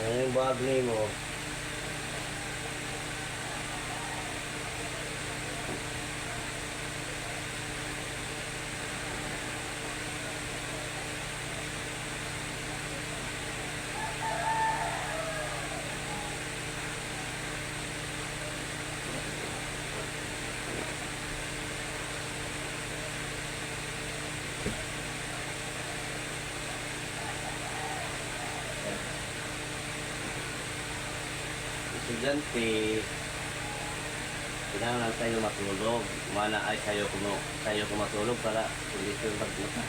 Ano yung bagay mo? Estudyante, kailangan tayo matulog. Mana ay sayo ko matulog para kondisyon pagbuta.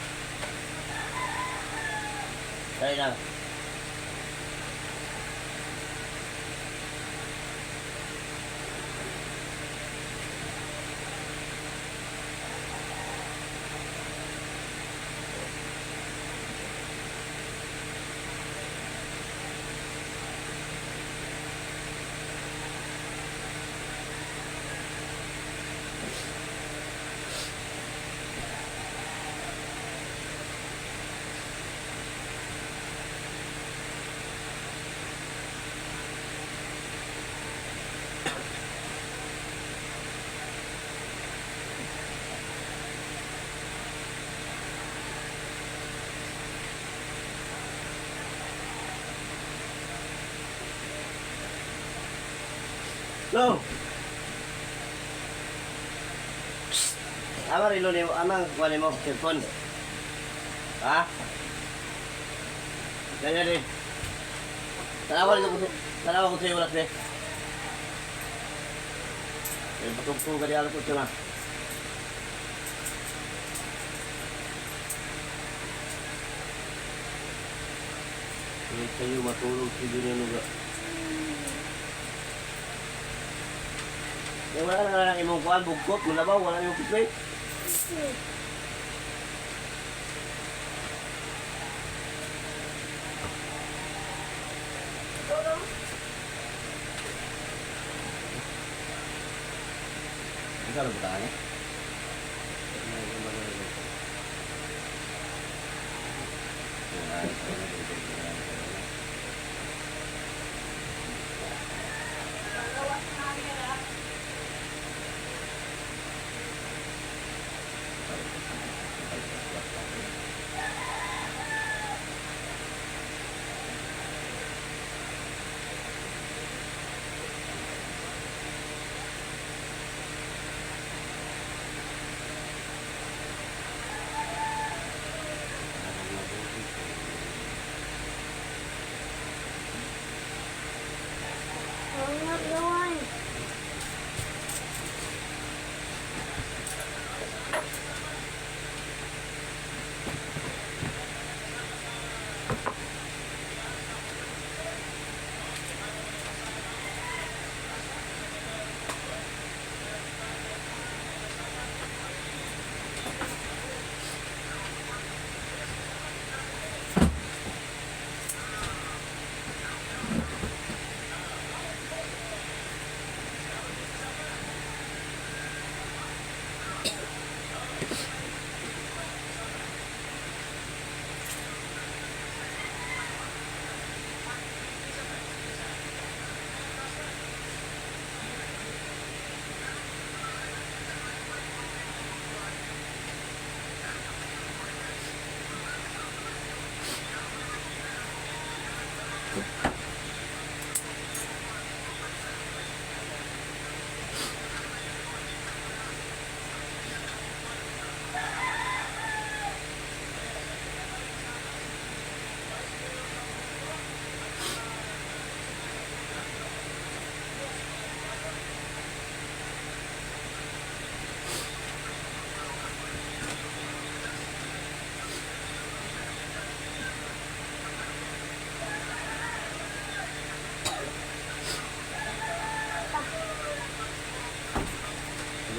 Kaya lang. Lo. Amar ilo ni amang kuali mo telepon. Ha? Kaya rin. Tanawa ko sa'yo ulat eh. Patugtog ka di alam ko ito na. Hindi sa'yo matulog si Junior Nuga. Yung wala na lang imong kuhan, bugkot, mulabaw, wala imong pitway. Ikaw lang ba tayo?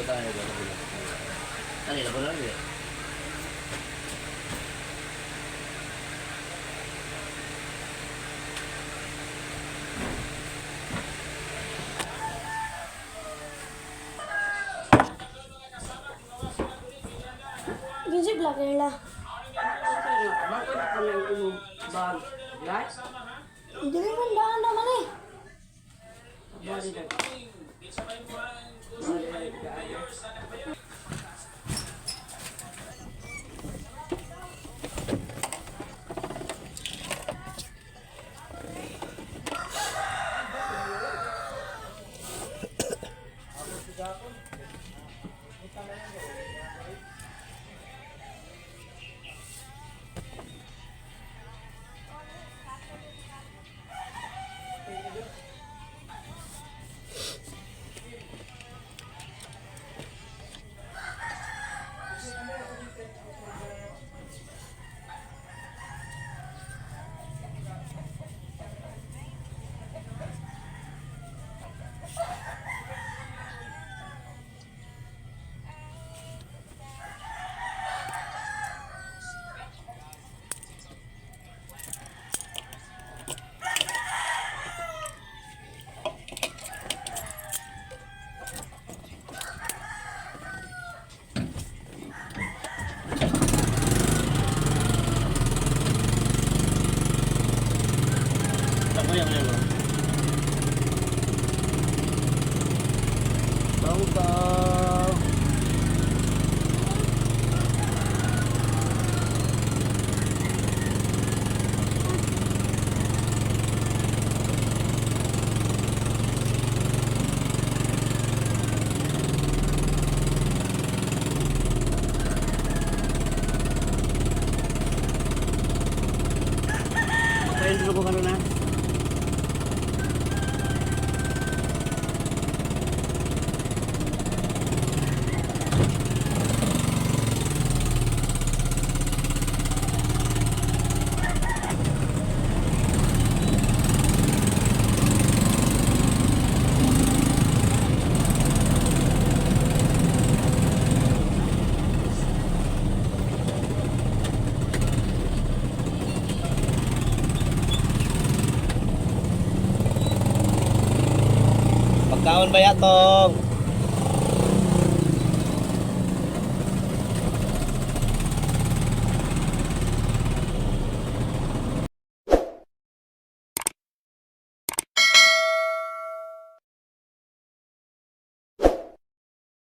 Tayo ba na bulan? Ano yun? Bulan yun? Gizi vlogger la. Bakit ako lang yung bag? Guys? Dili man daan naman eh. Ako yan. Bangkaw. Patayin dulu ko kanina. Pagkaon ba yatong?